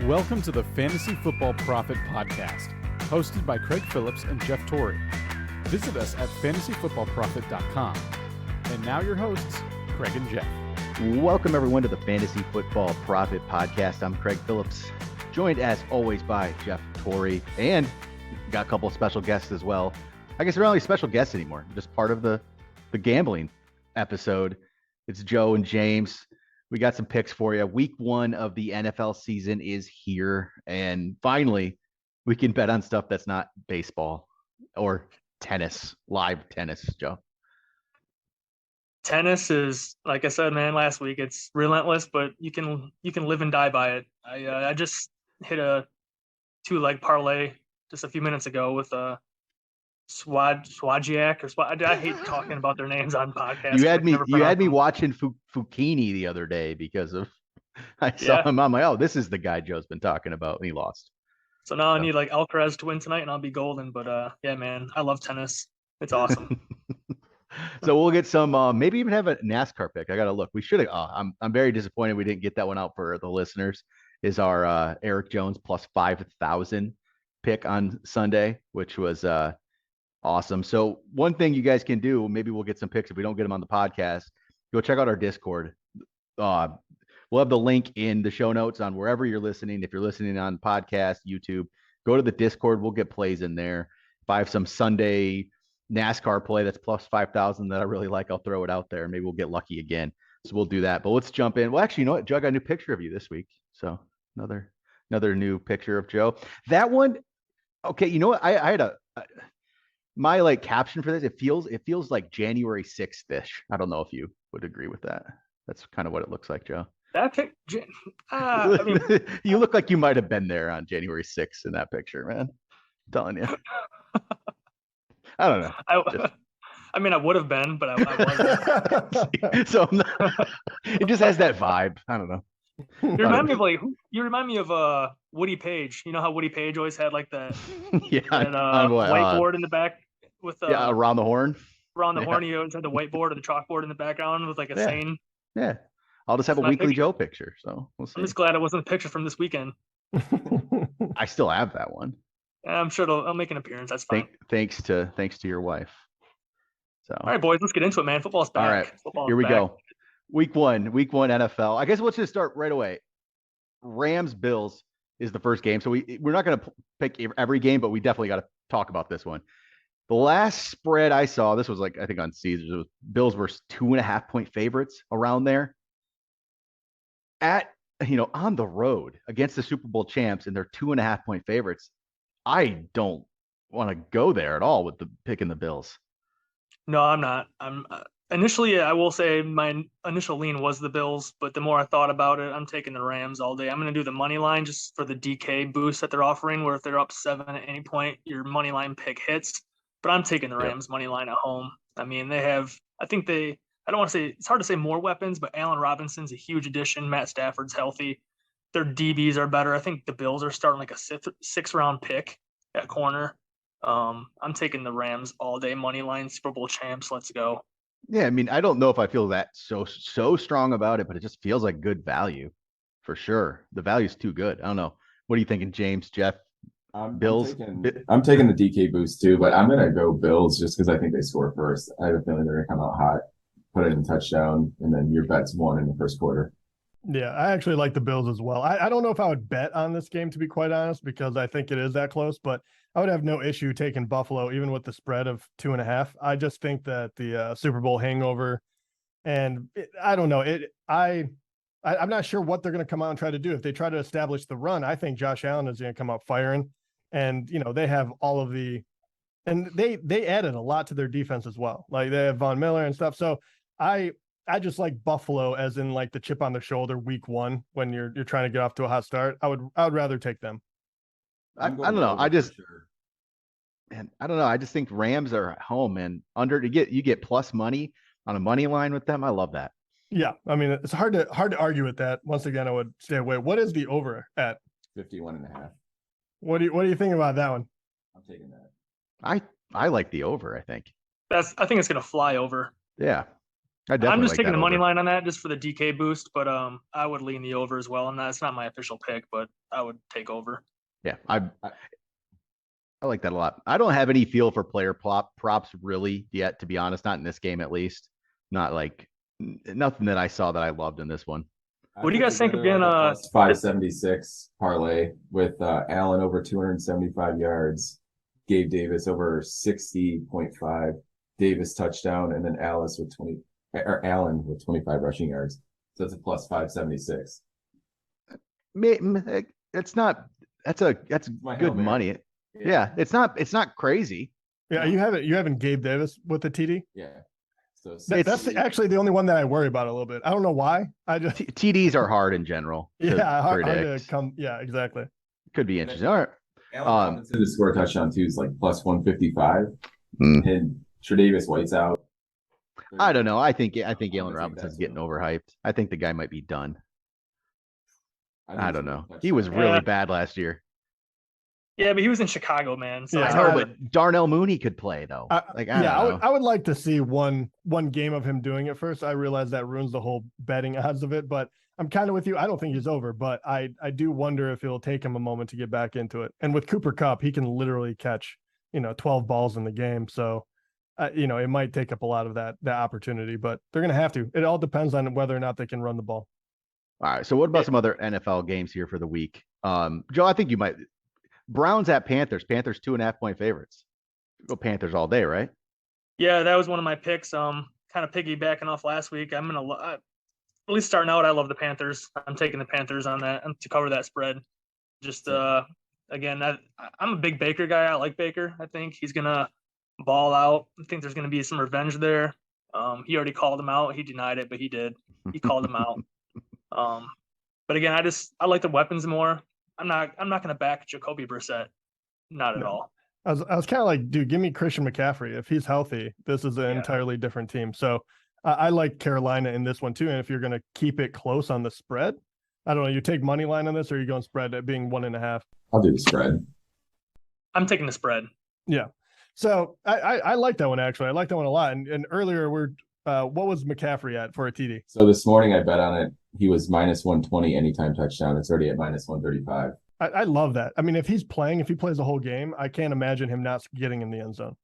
Welcome to the Fantasy Football Profit Podcast, hosted by Craig Phillips and Jeff Torrey. Visit us at fantasyfootballprofit.com. And now your hosts, Craig and Jeff. Welcome everyone to the Fantasy Football Profit Podcast. I'm Craig Phillips, joined as always by Jeff Torrey, and got a couple of special guests as well. I guess they're not really special guests anymore, just part of the gambling episode. It's Joe and James. We got some picks for you. Week 1 of the NFL season is here, and finally we can bet on stuff that's not baseball or tennis, live tennis, Joe. Tennis is, like I said, man, last week, it's relentless, but you can live and die by it. I just hit a 2-leg parlay just a few minutes ago with Swajiak or I hate talking about their names on podcasts. You had me watching Fukini the other day because of I saw him. I'm like, oh, this is the guy Joe's been talking about, and he lost. So now I need like Alcaraz to win tonight, and I'll be golden. But yeah, man, I love tennis. It's awesome. So we'll get some, maybe even have a NASCAR pick. I got to look. We should have. I'm very disappointed we didn't get that one out for the listeners. Is our Eric Jones plus 5,000 pick on Sunday, which was awesome. So one thing you guys can do, maybe we'll get some picks if we don't get them on the podcast. Go check out our Discord. We'll have the link in the show notes on wherever you're listening. If you're listening on podcast, YouTube, go to the Discord. We'll get plays in there. If I have some Sunday NASCAR play that's plus 5,000 that I really like, I'll throw it out there. Maybe we'll get lucky again. So we'll do that. But let's jump in. Well, actually, you know what? Joe, I got a new picture of you this week. So another new picture of Joe. That one, okay, you know what? I had my like caption for this. It feels like January 6th-ish. I don't know if you would agree with that. That's kind of what it looks like, Joe. That pic, you look like you might have been there on January 6th in that picture, man. I'm telling you. I don't know. I would have been, but I wasn't. So it just has that vibe. I don't know. You remind me of Woody Page. You know how Woody Page always had like that whiteboard in the back with around the horn. Around the horn, he always had the whiteboard or the chalkboard in the background with like a saying. Yeah, I'll just have a Weekly Joe picture. So we'll see. I'm just glad it wasn't a picture from this weekend. I still have that one. I'm sure I'll make an appearance. That's fine. Thanks to your wife. So all right, boys, let's get into it, man. Football's back. All right, here we go. Week one NFL. I guess let's just start right away. Rams Bills is the first game. So we're not going to pick every game, but we definitely got to talk about this one. The last spread I saw, this was like, I think on Caesars, it was Bills were 2.5-point favorites around there. On the road against the Super Bowl champs, and they're 2.5-point favorites. I don't want to go there at all with the picking the Bills. No, I'm not. Initially, I will say my initial lean was the Bills, but the more I thought about it, I'm taking the Rams all day. I'm going to do the money line just for the DK boost that they're offering, where if they're up 7 at any point, your money line pick hits. But I'm taking the Rams money line at home. I mean, they have, I don't want to say, it's hard to say more weapons, but Allen Robinson's a huge addition. Matt Stafford's healthy. Their DBs are better. I think the Bills are starting like a 6th-round pick at corner. I'm taking the Rams all day money line, Super Bowl champs. Let's go. Yeah, I mean, I don't know if I feel that so strong about it, but it just feels like good value for sure. The value's too good. I don't know. What are you thinking, James, Jeff? Bills? I'm taking the DK boost too, but I'm going to go Bills just because I think they score first. I have a feeling they're going to come out hot, put it in touchdown, and then your bet's won in the first quarter. Yeah, I actually like the Bills as well. I don't know if I would bet on this game, to be quite honest, because I think it is that close, but I would have no issue taking Buffalo, even with the spread of 2.5. I just think that the Super Bowl hangover, and I don't know, I'm not sure what they're going to come out and try to do. If they try to establish the run, I think Josh Allen is going to come out firing, and they have all of and they added a lot to their defense as well. Like they have Von Miller and stuff. So I just like Buffalo as in like the chip on the shoulder week 1 when you're trying to get off to a hot start. I would rather take them. I don't know. I don't know. I just think Rams are at home, and you get plus money on a money line with them. I love that. Yeah. I mean, it's hard to argue with that. Once again, I would stay away. What is the over at? 51.5. What do you think about that one? I'm taking that. I like the over, I think. I think it's going to fly over. Yeah. I definitely I'm just like taking that the money over. line on that just for the DK boost, but I would lean the over as well. And that's not my official pick, but I would take over. Yeah, I like that a lot. I don't have any feel for player props really yet, to be honest. Not in this game, at least. Not like nothing that I saw that I loved in this one. What do you guys think again? Plus 576 parlay with Allen over 275 yards, Gabe Davis over 60.5, Davis touchdown, and then Allen with 25 rushing yards. So it's a plus 576. It's not. That's good money. Yeah, it's not crazy. Yeah, you haven't Gabe Davis with the TD. Yeah. So That's actually the only one that I worry about a little bit. I don't know why. I just TDs are hard in general. hard to come. Yeah, exactly. Could be interesting. All right. Allen Robinson to score a touchdown too is like plus 155, Mm. and Tre'Davious White's out. I don't know. I think Allen Robinson's getting overhyped. I think the guy might be done. I don't know. He was really bad last year. Yeah, but he was in Chicago, man. So Yeah, I know, but Darnell Mooney could play though. I would like to see one game of him doing it first. I realize that ruins the whole betting odds of it, but I'm kind of with you. I don't think he's over, but I do wonder if it'll take him a moment to get back into it. And with Cooper Kupp, he can literally catch 12 balls in the game. So it might take up a lot of that opportunity, but they're going to have to. It all depends on whether or not they can run the ball. All right. So what about some other NFL games here for the week? Joe, I think you might. Browns at Panthers. Panthers 2.5-point favorites. Go Panthers all day, right? Yeah, that was one of my picks. Kind of piggybacking off last week. I'm gonna at least starting out. I love the Panthers. I'm taking the Panthers on that to cover that spread. Just again, I'm a big Baker guy. I like Baker. I think he's gonna ball out. I think there's gonna be some revenge there. He already called him out. He denied it, but he did. He called him out. But again, I like the weapons more. I'm not going to back Jacoby Brissett. Not at all. I was kind of like, dude, give me Christian McCaffrey. If he's healthy, this is an entirely different team. So I like Carolina in this one too. And if you're going to keep it close on the spread, I don't know, you take money line on this, or are you going spread at being 1.5? I'll do the spread. I'm taking the spread. Yeah. So I like that one, actually. I like that one a lot. And earlier what was McCaffrey at for a TD? So this morning I bet on it. He was minus 120 anytime touchdown. It's already at minus 135. I love that. I mean, if he plays the whole game, I can't imagine him not getting in the end zone.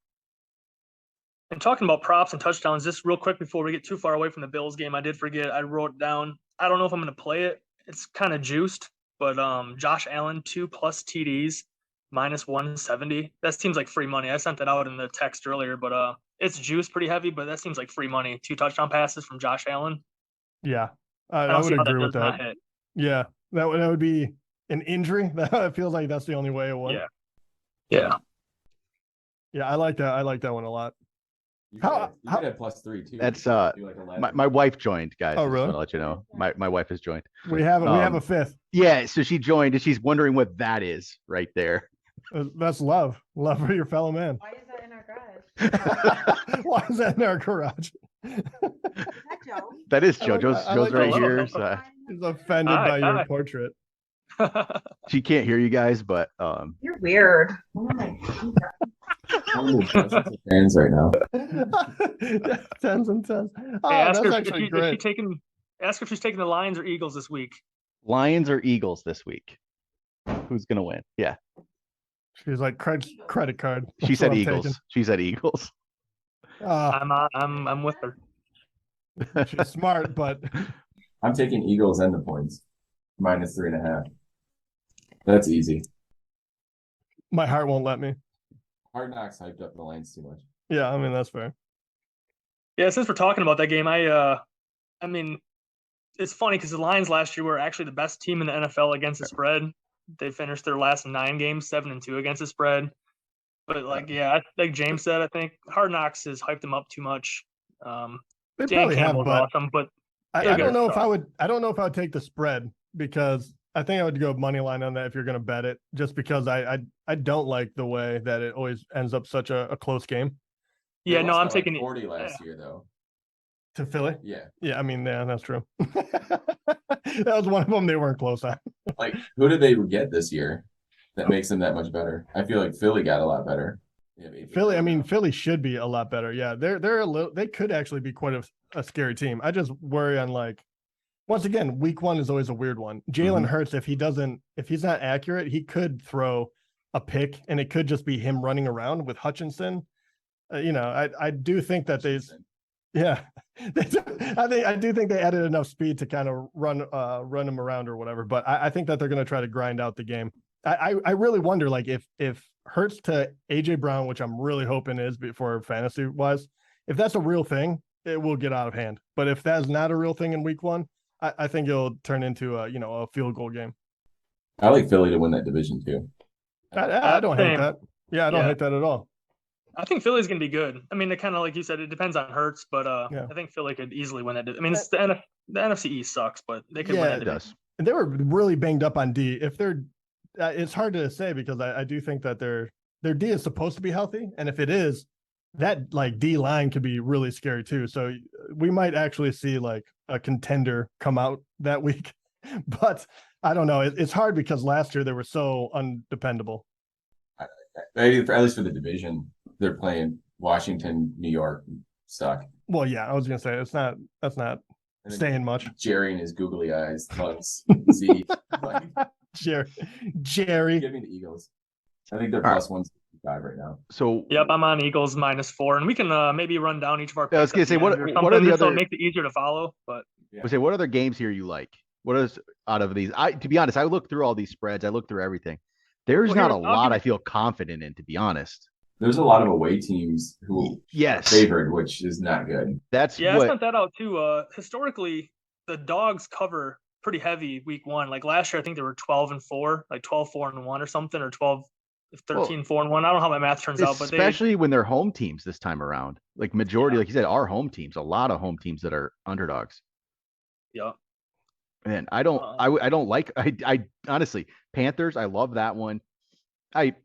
And talking about props and touchdowns, just real quick before we get too far away from the Bills game, I did forget. I wrote it down. I don't know if I'm going to play it. It's kind of juiced, but Josh Allen 2+ TDs minus 170. That seems like free money. I sent that out in the text earlier, but it's juiced pretty heavy. But that seems like free money. 2 touchdown passes from Josh Allen. Yeah. I would agree with that. Yeah, that would be an injury. That feels like that's the only way it was. Yeah. I like that. I like that one a lot. You could have plus 3 too. That's my wife joined, guys. Oh, really? I'll let you know. My wife has joined. We have a fifth. Yeah, so she joined and she's wondering what that is right there. That's love for your fellow man. Why is that in our garage? Why is that in our garage? That is Joe. Joe's right here. He's offended by your portrait. She can't hear you guys, but You're weird. Fans right now. Tens and tens. Oh, Hey, ask that's her actually if great. ask her if she's taking the Lions or Eagles this week. Lions or Eagles this week? Who's gonna win? Yeah. She's like credit card. She That's said what I'm Eagles. taking. She said Eagles. I'm with her. She's smart, but I'm taking Eagles and the points. Minus 3.5. That's easy. my heart won't let me. Hard Knocks hyped up the Lions too much. Yeah, I mean that's fair. Yeah, since we're talking about that game, I mean, it's funny because the Lions last year were actually the best team in the NFL against the spread. They finished their last 9 games 7-2 against the spread. But like James said, I think Hard Knocks has hyped them up too much. They Dan probably have, Campbell's but awesome, but I don't know if I would. I don't know if I would take the spread because I think I would go money line on that if you're going to bet it. Just because I don't like the way that it always ends up such a close game. yeah, They no, lost I'm by, taking like 40 last year though. To Philly. Yeah. Yeah, I mean, yeah, that's true. That was one of them they weren't close on. Like, who did they get this year that makes them that much better? I feel like Philly got a lot better. Yeah, maybe. Philly, I mean, Philly should be a lot better. Yeah, they're a little. They could actually be quite a scary team. I just worry on like, once again, week one is always a weird one. Jalen Hurts, if he's not accurate, he could throw a pick, and it could just be him running around with Hutchinson. I do think that yeah, I do think they added enough speed to kind of run him around or whatever. But I think that they're going to try to grind out the game. I really wonder, like, if Hurts to AJ Brown, which I'm really hoping is before fantasy wise, if that's a real thing, it will get out of hand. But if that's not a real thing in week one, I think it'll turn into a field goal game. I like Philly to win that division too. I don't hate that. Yeah, I don't hate that at all. I think Philly's going to be good. I mean, it kind of, like you said, it depends on Hurts, but Yeah. I think Philly could easily win that. I mean, it's the NFC East sucks, but they could Yeah, win It it. does. And they were really banged up on D. If they're, it's hard to say because I do think that their D is supposed to be healthy, and if it is, that like D line could be really scary too. So we might actually see like a contender come out that week, but I don't know. It's hard because last year they were so undependable. At least for the division, they're playing Washington, New York, suck. Well, yeah, I was gonna say that's not And then saying much. Jerry and his googly eyes, Tugs, Z. Like, Jerry. give me the Eagles. I think they're All right. plus 165 right now. So Yep, I'm on Eagles -4, and we can maybe run down each of our. I was picks gonna at say, the what- end or what are something, the just so other- it makes it easier to follow? But I say, what other games here you like? What is out of these? To be honest, I looked through all these spreads. I looked through everything. There's Well, not a here, I'll lot give- I feel confident in, to be honest. There's a lot of away teams who Yes, favored, which is not good. that's yeah, I what. sent that out too. Historically, the dogs cover pretty heavy week one. Like last year, I think they were 12-4, like 12-4-1 or something, or 13-4-1. I don't know how my math turns out, but Especially when they're home teams this time around. Like majority, like you said, are home teams. A lot of home teams that are underdogs. yeah. Man, I don't like. I honestly, Panthers. I love that one. I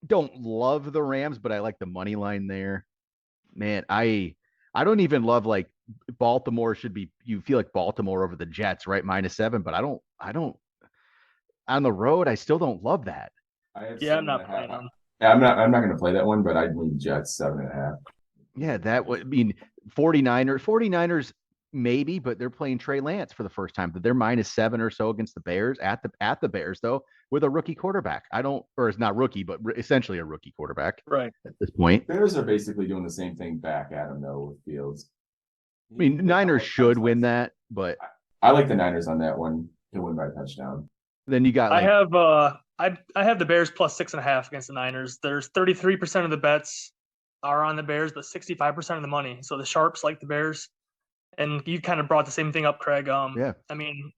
don't love the Rams, but I like the money line there. Man, I don't even love like Baltimore should be. You feel like Baltimore over the Jets, right? -7, but I don't. On the road, I still don't love that. I have Yeah, I'm not 7.5. playing them. Yeah, I'm not going to play that one, but I'd lean Jets 7.5. Yeah, that would mean 49ers maybe, but they're playing Trey Lance for the first time. But they're -7 or so against the Bears at the Bears though, with a rookie quarterback. Or it's not rookie, but essentially a rookie quarterback Right. at this point. Bears are basically doing the same thing back at him though with Fields. I mean, Niners should win that, but I like the Niners on that one to win by a touchdown. then you got I like have I have the Bears +6.5 against the Niners. There's 33% of the bets are on the Bears, but 65% of the money. So the sharps like the Bears, and you kind of brought the same thing up, Craig. Yeah. I mean,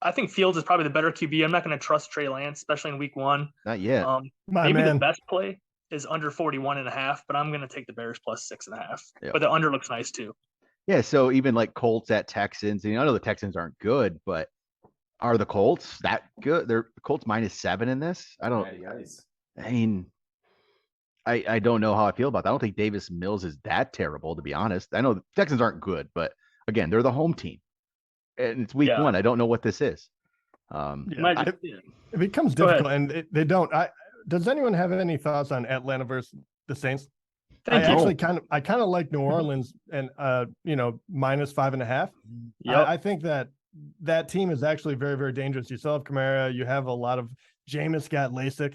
I think Fields is probably the better QB. I'm not going to trust Trey Lance, especially in week one. not yet. My Maybe man. the best play is under 41.5, but I'm going to take the Bears +6.5. Yeah. But the under looks nice too. Yeah, so even like Colts at Texans, and I know the Texans aren't good, but are the Colts that good? They're the Colts -7 in this. I mean, I don't know how I feel about that. I don't think Davis Mills is that terrible, to be honest. I know the Texans aren't good, but again, they're the home team, and it's week Yeah. one. I don't know what this is. Yeah, Might- it becomes Go ahead. difficult, and they don't. Does anyone have any thoughts on Atlanta versus the Saints? Thank I you. actually kind of like New Orleans and -5.5. Yep. I think that team is actually very, very dangerous. You still have Kamara. You have a lot of Jameis got LASIK.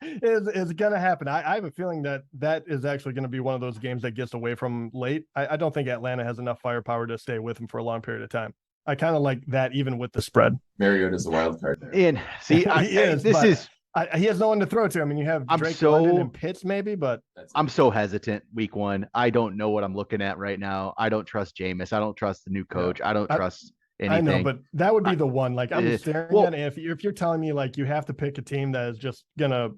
It's going to happen. I have a feeling that is actually going to be one of those games that gets away from late. I don't think Atlanta has enough firepower to stay with him for a long period of time. I kind of like that even with the spread. Mariota's a wild card there. And see, He is, this but is he has no one to throw to. I mean, you have I'm Drake so- London and Pitts maybe, but I'm so hesitant week one. I don't know what I'm looking at right now. I don't trust Jameis. I don't trust the new coach. I don't trust anything. I know, but that would be the one. Like I'm Eh, staring well- at it. If you're telling me like you have to pick a team that is just gonna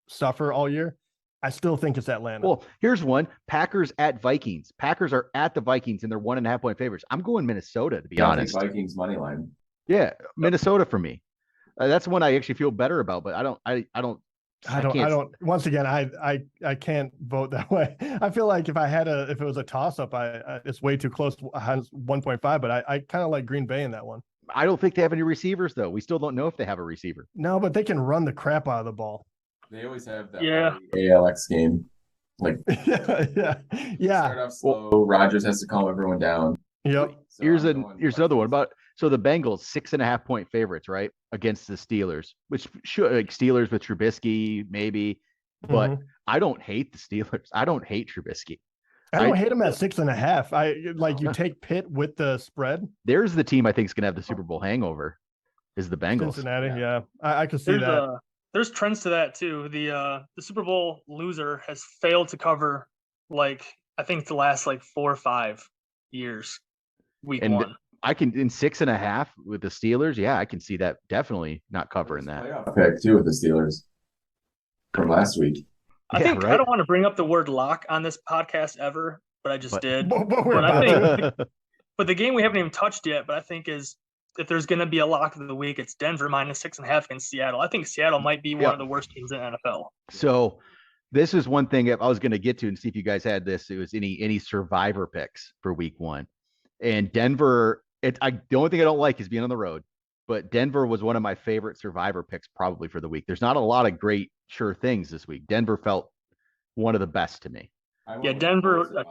suffer all year, I still think it's Atlanta. Well, here's one: Packers at Vikings. Packers are at the Vikings, and they're 1.5 point favorites. I'm going Minnesota, to be I think honest. Vikings money line. Yeah, Minnesota for me. That's one I actually feel better about, but I don't. I don't. Once again, I can't vote that way. I feel like if it was a toss up, it's way too close to 1.5. But I kind of like Green Bay in that one. I don't think they have any receivers though. We still don't know if they have a receiver. No, but they can run the crap out of the ball. They always have that Yeah. ALX game. Like yeah. start off slow. Rodgers has to calm everyone down. Yep. So here's I'm going another one Vikings. so the Bengals 6.5-point favorites, right, against the Steelers, which should like Steelers with Trubisky maybe, but Mhm. I don't hate the Steelers. I don't hate Trubisky. I don't hate him at 6.5. I like you No. take Pitt with the spread. There's the team I think is going to have the Super Bowl hangover is the Bengals. Cincinnati. Yeah. Yeah. I could see that. There's trends to that too. The Super Bowl loser has failed to cover like I think the last like 4 or 5 years. Week And 1. I can in 6.5 with the Steelers. Yeah, I can see that definitely not covering that. Playoff pick too with the Steelers from last week. I think I don't want to bring up the word lock on this podcast ever, but I just did. But we're But I about think but the game we haven't even touched yet, but I think is if there's going to be a lock of the week, it's Denver minus 6.5 against Seattle. I think Seattle might be one of the worst teams in NFL. So this is one thing I was going to get to and see if you guys had this. It was any survivor picks for week 1. And Denver, the only thing I don't like is being on the road, but Denver was one of my favorite survivor picks probably for the week. There's not a lot of great sure things this week. Denver felt one of the best to me. Yeah, Denver.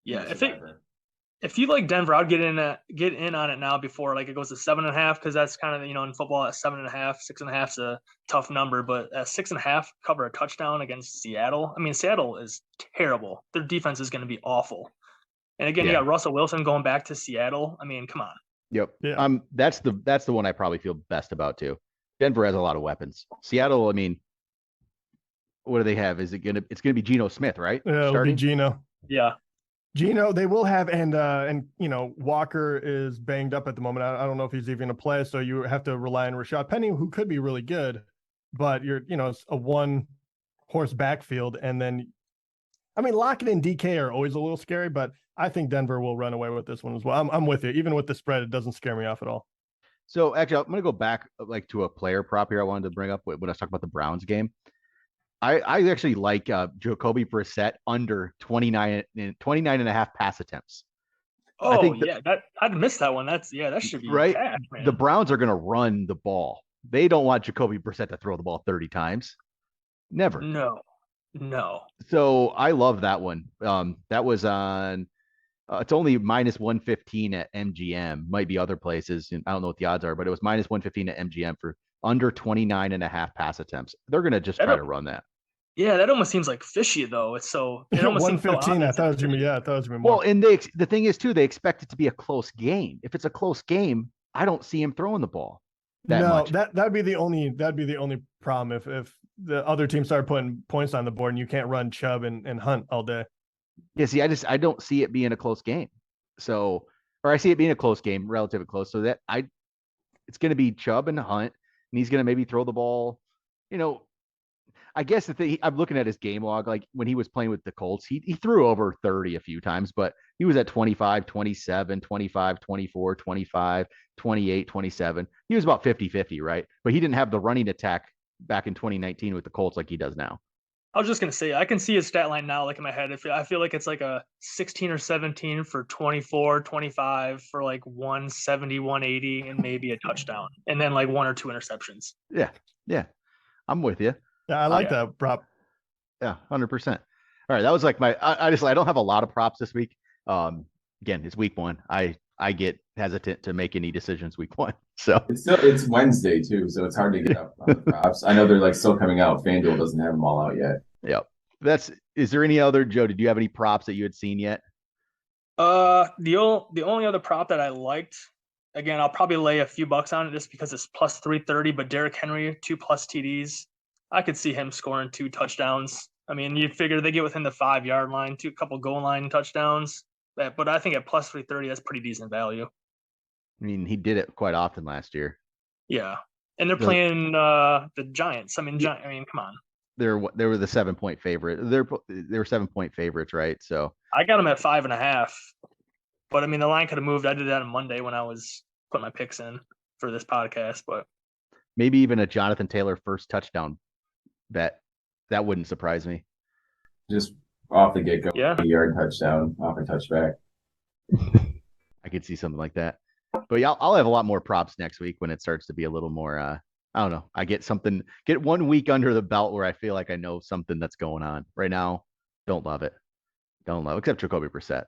Yeah, if you like Denver, I'd get in on it now before like it goes to 7.5 because that's kind of in football at 7.5, 6.5 is a tough number, but at 6.5 cover a touchdown against Seattle. I mean, Seattle is terrible. Their defense is going to be awful. And again, you got Russell Wilson going back to Seattle. I mean, come on. Yep. Yeah. That's the one I probably feel best about too. Denver has a lot of weapons. Seattle, I mean, what do they have? It's gonna be Geno Smith, right? Yeah, it'll be Geno. Yeah. Geno, they will have, and Walker is banged up at the moment. I don't know if he's even going to play, so you have to rely on Rashad Penny, who could be really good, but it's a one-horse backfield, and then, I mean, Lockett and DK are always a little scary, but I think Denver will run away with this one as well. I'm with you. Even with the spread, it doesn't scare me off at all. So actually, I'm going to go back like to a player prop here I wanted to bring up when I was talking about the Browns game. I actually like Jacoby Brissett under 29.5 pass attempts. Oh, I'd missed that one. That should be right. cash, man. The Browns are going to run the ball. They don't want Jacoby Brissett to throw the ball 30 times. Never. No. So I love that one. That was on. It's only minus 115 at MGM. Might be other places. And I don't know what the odds are, but it was minus 115 at MGM for under 29.5 pass attempts. They're going to just try to run that. Yeah, that almost seems like fishy though. It almost 115. I thought it was gonna be more. Well, and the thing is too, they expect it to be a close game. If it's a close game, I don't see him throwing the ball that much. That'd be the only problem if the other team started putting points on the board and you can't run Chubb and Hunt all day. Yeah, see, I don't see it being a close game. So, or I see it being a close game, relatively close. So it's going to be Chubb and Hunt, and he's going to maybe throw the ball. I guess I'm looking at his game log, like when he was playing with the Colts, he threw over 30 a few times, but he was at 25, 27, 25, 24, 25, 28, 27. He was about 50-50, right? But he didn't have the running attack back in 2019 with the Colts like he does now. I was just going to say, I can see his stat line now, like in my head. I feel like it's like a 16 or 17 for 24, 25 for like 170, 180, and maybe a touchdown. And then like 1 or 2 interceptions. Yeah. I'm with you. Yeah, I like that prop. Yeah, 100%. All right, that was like I don't have a lot of props this week. Again, it's week 1. I get hesitant to make any decisions week 1. So it's Wednesday too, so it's hard to get up on the props. I know they're like still coming out. FanDuel doesn't have them all out yet. Yep. Is there any other, Joe? Did you have any props that you had seen yet? The only other prop that I liked, again, I'll probably lay a few bucks on it just because it's plus 330, but Derrick Henry 2+ TDs. I could see him scoring 2 touchdowns. I mean, you figure they get within the 5-yard line, a couple goal line touchdowns. But I think at plus 330, that's pretty decent value. I mean, he did it quite often last year. Yeah, and they're playing the Giants. I mean, come on. They were the 7-point favorite. They were 7-point favorites, right? So I got them at 5.5. But I mean, the line could have moved. I did that on Monday when I was putting my picks in for this podcast. But maybe even a Jonathan Taylor first touchdown bet. That wouldn't surprise me. Just off the get-go, 1-yard touchdown, off a touchback. I could see something like that. But yeah, I'll have a lot more props next week when it starts to be a little more I don't know. I get 1 week under the belt where I feel like I know something that's going on. Right now, don't love it. Don't love it, except Jacoby Brissett.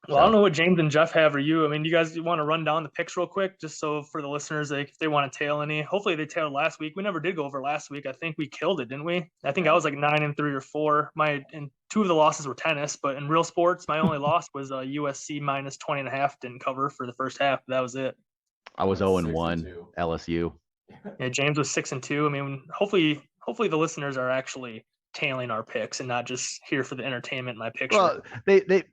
Well, I don't know what James and Jeff have or you. I mean, you guys want to run down the picks real quick, just so for the listeners, if they want to tail any. Hopefully they tailed last week. We never did go over last week. I think we killed it, didn't we? I think I was like 9-3 or 4. And 2 of the losses were tennis, but in real sports, my only loss was USC minus 20.5. Didn't cover for the first half. That was it. I was 0-1 LSU. Yeah, James was 6-2. I mean, hopefully the listeners are actually tailing our picks and not just here for the entertainment in my picture. Well, they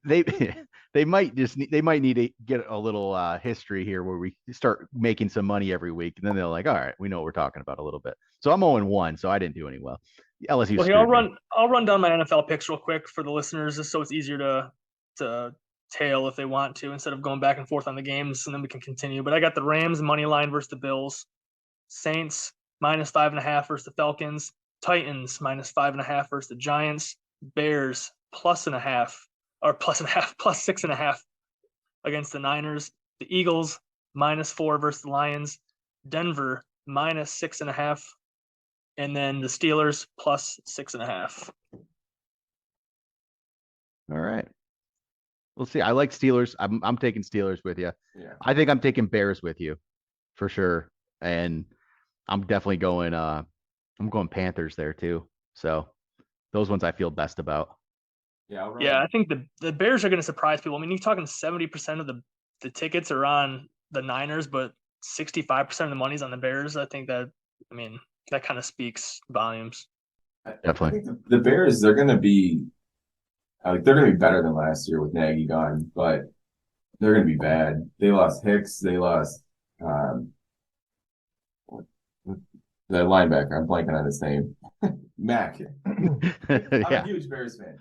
might need to get a little history here where we start making some money every week, and then they're like, all right, we know what we're talking about a little bit. So I'm 0-1, so I didn't do any well. LSU. Well, here, I'll run down my NFL picks real quick for the listeners, just so it's easier to tail if they want to, instead of going back and forth on the games, and then we can continue. But I got the Rams money line versus the Bills, Saints minus 5.5 versus the Falcons, Titans minus 5.5 versus the Giants, Bears plus 6.5 against the Niners, the Eagles minus 4 versus the Lions, Denver minus 6.5, and then the Steelers plus 6.5. All right. We'll see. I like Steelers. I'm taking Steelers with you. Yeah. I think I'm taking Bears with you for sure. And I'm definitely going I'm going Panthers there too. So those ones I feel best about. Yeah. I think the Bears are going to surprise people. I mean, you're talking 70% of the tickets are on the Niners, but 65% of the money's on the Bears. I think that kind of speaks volumes. Definitely. I think the Bears, they're going to be better than last year with Nagy gone, but they're going to be bad. They lost Hicks. They lost the linebacker. I'm blanking on his name. Mack. I'm a huge Bears fan.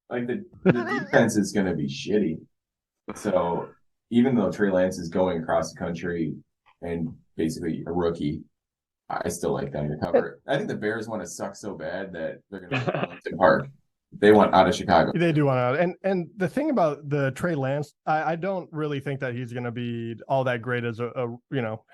Like the defense is going to be shitty. So even though Trey Lance is going across the country and basically a rookie, I still like them to cover. I think the Bears want to suck so bad that they're going to go to Arlington Park. They want out of Chicago. They do want out. And the thing about the Trey Lance, I don't really think that he's going to be all that great as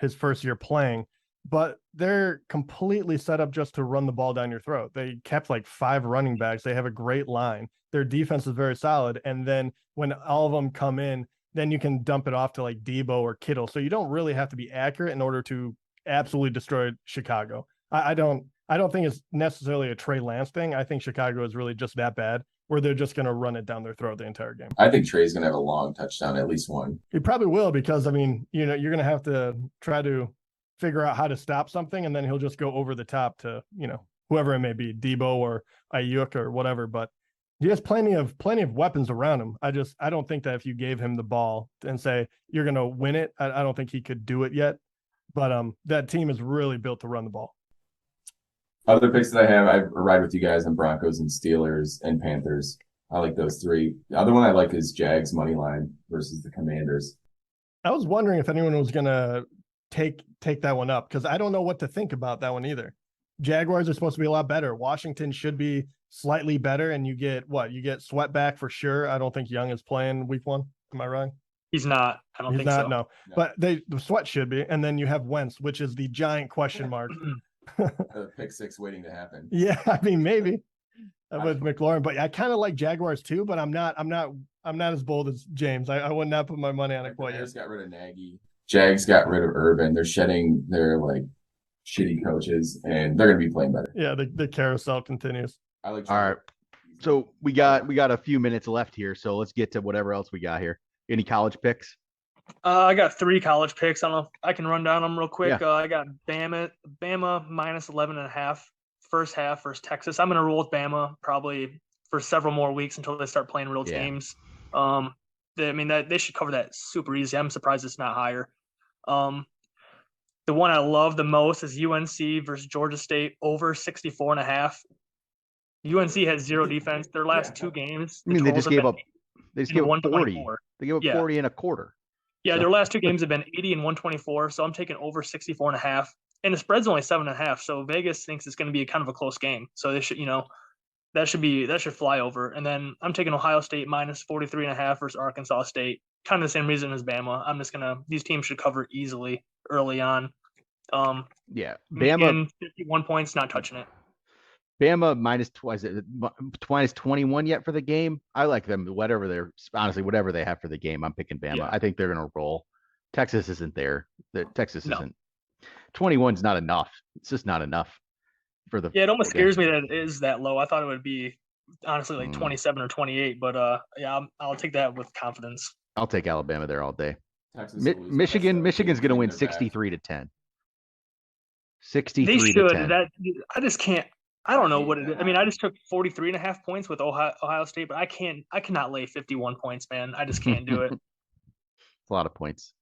his first year playing, but they're completely set up just to run the ball down your throat. They kept like 5 running backs. They have a great line. Their defense is very solid. And then when all of them come in, then you can dump it off to like Debo or Kittle. So you don't really have to be accurate in order to absolutely destroy Chicago. I don't think it's necessarily a Trey Lance thing. I think Chicago is really just that bad where they're just going to run it down their throat the entire game. I think Trey's going to have a long touchdown, at least one. He probably will, because you're going to have to try to figure out how to stop something, and then he'll just go over the top to, whoever it may be, Debo or Ayuk or whatever. But he has plenty of weapons around him. I don't think that if you gave him the ball and say you're going to win it, I don't think he could do it yet. But that team is really built to run the ball. Other picks that I ride with you guys on Broncos and Steelers and Panthers. I like those 3. The other one I like is Jags money line versus the Commanders. I was wondering if anyone was going to take that one up, because I don't know what to think about that one either. Jaguars are supposed to be a lot better. Washington should be slightly better, and you get Sweat back for sure. I don't think Young is playing week 1. Am I wrong? He's not. I don't think so. No. But the Sweat should be. And then you have Wentz, which is the giant question mark. Pick 6 waiting to happen. Yeah, I mean, maybe with McLaurin, but I kind of like Jaguars too. But I'm not as bold as James. I would not put my money on it quite yet. Got rid of Nagy. Jags got rid of Urban. They're shedding their shitty coaches, and they're going to be playing better. Yeah, the carousel continues. I like. All right, so we got a few minutes left here, so let's get to whatever else we got here. Any college picks? I got 3 college picks. I don't know if I can run down them real quick. Yeah. I got Bama minus 11.5 first half versus Texas. I'm going to roll with Bama probably for several more weeks until they start playing real games. They should cover that super easy. I'm surprised it's not higher. The one I love the most is UNC versus Georgia State over 64.5. UNC has 0 defense. Their last 2 games. I mean, they just gave up 40. They gave up 40 and a quarter. Yeah, their last 2 games have been 80 and 124. So I'm taking over 64.5. And the spread's only 7.5. So Vegas thinks it's going to be kind of a close game. So they should, that should fly over. And then I'm taking Ohio State minus 43.5 versus Arkansas State. kind of the same reason as Bama. These teams should cover easily early on. Yeah, Michigan, 51 points, not touching it. Bama minus twice. Minus 21 yet for the game. I like them. Whatever they have for the game, I'm picking Bama. Yeah. I think they're gonna roll. Texas isn't there. Texas No. isn't. 21's not enough. It's just not enough for the. Yeah, it almost scares me that it is that low. I thought it would be honestly like 27 or 28, but yeah, I'll take that with confidence. I'll take Alabama there all day. Texas will lose by Michigan's 17 going to win in their back. 63-10. They 63 should. to 10. I just can't. I don't know what it is. I mean, I just took 43.5 points with Ohio State, but I cannot lay 51 points, man. I just can't do it. It's a lot of points.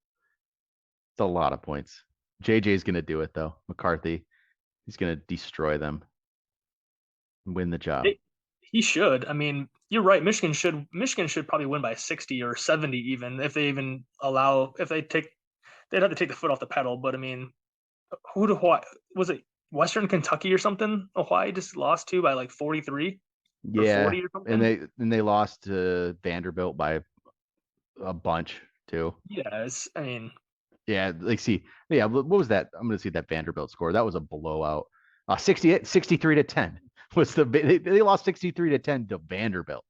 It's a lot of points. JJ's going to do it though. McCarthy, he's going to destroy them. Win the job. He should. I mean, you're right. Michigan should probably win by 60 or 70 even if they even allow they'd have to take the foot off the pedal. But I mean, was it Western Kentucky or something? Hawaii just lost to by like 43. Yeah, 40 or something. and they lost to Vanderbilt by a bunch too. Yeah, What was that? I'm going to see that Vanderbilt score. That was a blowout. 63 to 10 was they lost 63 to 10 to Vanderbilt.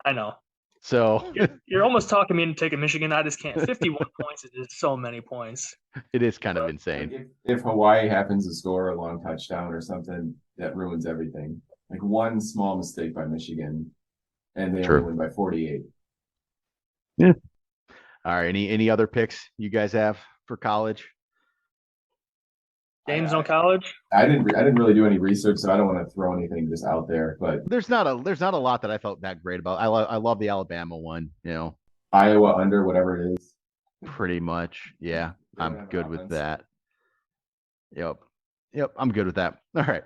I know. So you're almost talking me into taking Michigan. I just can't. 51 points is just so many points. It is kind of insane. Like if Hawaii happens to score a long touchdown or something, that ruins everything. Like one small mistake by Michigan, and they only win by 48. Yeah. All right. Any other picks you guys have for college? Games on college. I didn't really do any research, so I don't want to throw anything just out there. But there's not a lot that I felt that great about. I love the Alabama one. Iowa under whatever it is. Pretty much, yeah. I'm good with that. Yep. I'm good with that. All right.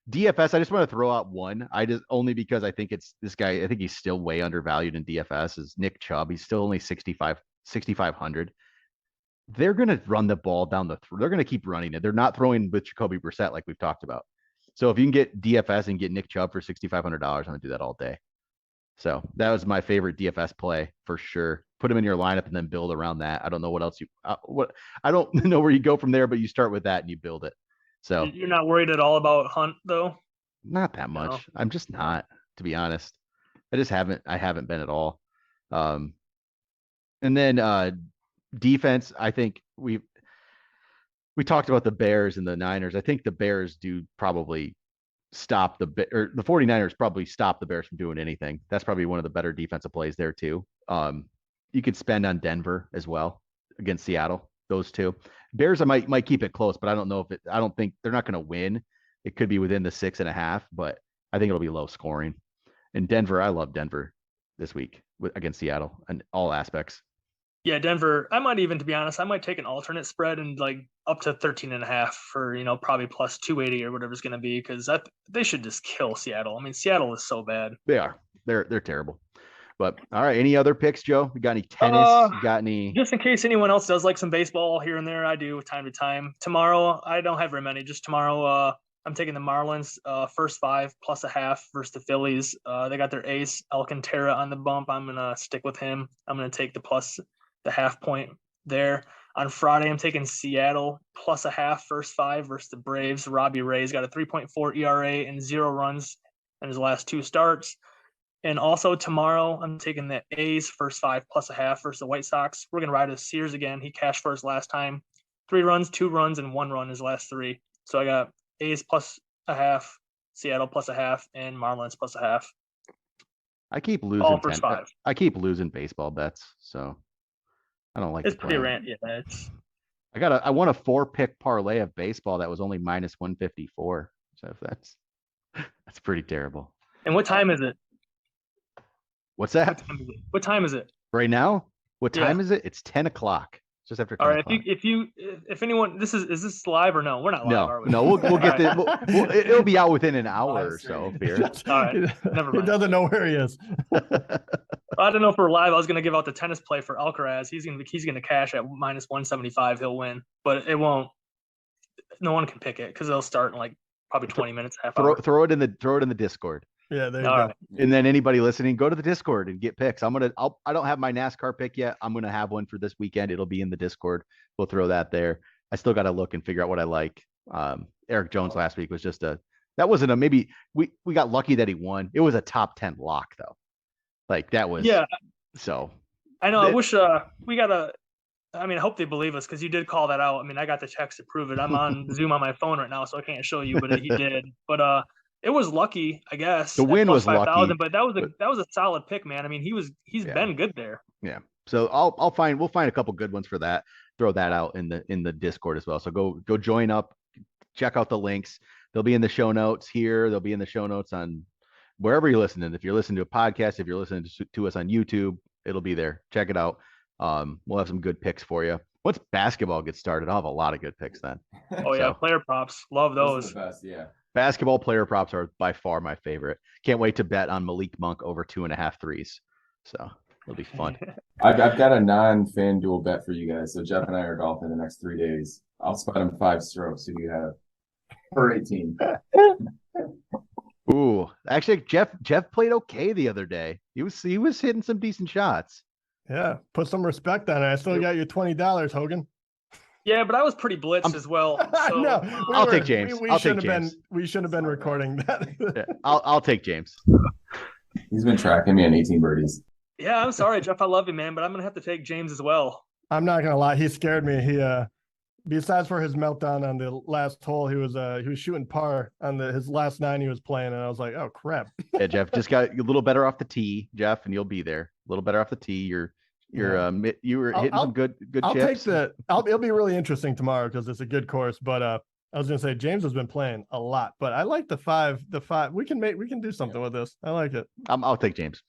DFS. I just want to throw out one. Only because I think it's this guy. I think he's still way undervalued in DFS. Is Nick Chubb? He's still only 6,500. They're going to run the ball down they're going to keep running it. They're not throwing with Jacoby Brissett like we've talked about. So if you can get DFS and get Nick Chubb for $6,500, I'm going to do that all day. So that was my favorite DFS play for sure. Put him in your lineup and then build around that. I don't know what else I don't know where you go from there, but you start with that and you build it. So you're not worried at all about Hunt though? Not that much. No. I'm just not, to be honest. I haven't been at all. And then defense, I think we talked about the Bears and the Niners. I think the Bears do probably stop the 49ers probably stop the Bears from doing anything. That's probably one of the better defensive plays there too. You could spend on Denver as well against Seattle. Those two Bears, I might keep it close, but I don't know I don't think they're not going to win. It could be within the 6.5, but I think it'll be low scoring. And Denver, I love Denver this week against Seattle in all aspects. Yeah, Denver. I might even, to be honest, I might take an alternate spread and like up to 13.5 for probably plus 280 or whatever it's going to be, because they should just kill Seattle. I mean, Seattle is so bad. They are. They're terrible. But all right, any other picks, Joe? You got any tennis? You got any? Just in case anyone else does like some baseball here and there, I do time to time. Tomorrow, I don't have very many. Just tomorrow, I'm taking the Marlins first 5 plus a half versus the Phillies. They got their ace Alcantara on the bump. I'm gonna stick with him. I'm gonna take the half point there. On Friday, I'm taking Seattle plus a half first 5 versus the Braves. Robbie Ray's got a 3.4 ERA and 0 runs in his last 2 starts. And also tomorrow, I'm taking the A's first 5 plus a half versus the White Sox. We're going to ride with Sears again. He cashed for us last time. 3 runs, 2 runs, and 1 run his last 3. So I got A's plus a half, Seattle plus a half, and Marlins plus a half. I keep losing. All first 5. I keep losing baseball bets, so I don't like. It's pretty rant. Yeah, it's. I won a 4-pick parlay of baseball that was only minus 154. So if that's pretty terrible. And what time is it? What's that? What time is it? Right now? What time is it? It's 10 o'clock. Just after 10 All right. o'clock. If anyone, is this live or no? We're not live, are we? No, we'll get it'll be out within an hour or so here. All right. Never mind. He doesn't know where he is. I don't know if we're live. I was going to give out the tennis play for Alcaraz. He's going to cash at minus 175. He'll win, but it won't. No one can pick it because they'll start in like probably 20 minutes, half hour. Throw it in the Discord. Yeah, there you All go. right. And then anybody listening, go to the Discord and get picks. I don't have my NASCAR pick yet. I'm gonna have one for this weekend. It'll be in the Discord. We'll throw that there. I still got to look and figure out what I like. Eric Jones last week was just maybe we got lucky that he won. It was a top 10 lock though. Like that was so. I know. I wish we got I hope they believe us because you did call that out. I mean, I got the text to prove it. I'm on Zoom on my phone right now, so I can't show you, but he did. But it was lucky, I guess. The win was lucky, but that was a solid pick, man. I mean, he's been good there. Yeah. So we'll find a couple good ones for that. Throw that out in the Discord as well. So go join up, check out the links. They'll be in the show notes here. They'll be in the show notes on wherever you're listening. If you're listening to a podcast, if you're listening to us on YouTube, it'll be there. Check it out. We'll have some good picks for you. Once basketball gets started, I'll have a lot of good picks then. Oh yeah, player props. Love those. are the best, yeah. Basketball player props are by far my favorite. Can't wait to bet on Malik Monk over 2.5 threes. So it'll be fun. I've got a non-FanDuel bet for you guys. So Jeff and I are golfing the next 3 days. I'll spot him 5 strokes. So you have per 18. Ooh, actually, Jeff played okay the other day. He was hitting some decent shots. Yeah, put some respect on it. I still got you $20, Hogan. Yeah, but I was pretty blitzed as well. So, No, I'll take James. We I'll shouldn't take have James. we shouldn't have been recording that. Yeah, I'll take James. He's been tracking me on 18 birdies. Yeah, I'm sorry, Jeff. I love you, man, but I'm gonna have to take James as well. I'm not gonna lie, he scared me. He besides for his meltdown on the last hole, he was shooting par on his last 9 he was playing, and I was like, oh crap. Yeah, Jeff just got a little better off the tee, Jeff, and you'll be there. A little better off the tee. You were hitting some good I'll chips. It'll be really interesting tomorrow because it's a good course. But I was gonna say James has been playing a lot, but I like the five. We can do something with this. I like it. I'll take James.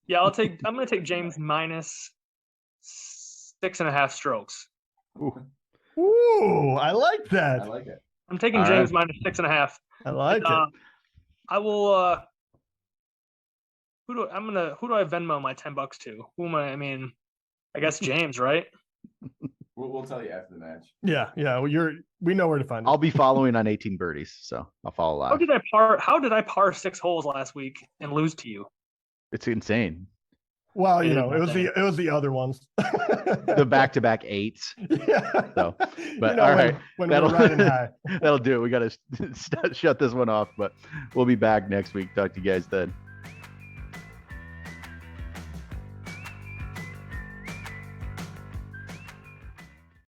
Yeah, I'm gonna take James minus 6.5 strokes. Ooh, I like that. I like it. I'm taking All James right. minus 6.5. I like it. I will. Who do I Venmo my $10 to? Who am I? I mean, I guess James, right? We'll tell you after the match. Yeah. Well, we know where to find it. I'll be following on 18 birdies, so I'll follow live. How did I par 6 holes last week and lose to you? It's insane. Well, It was the other ones. The back-to-back 8s. Yeah. So, but all right, when we're riding high. That'll do it. We got to shut this one off, but we'll be back next week. Talk to you guys then.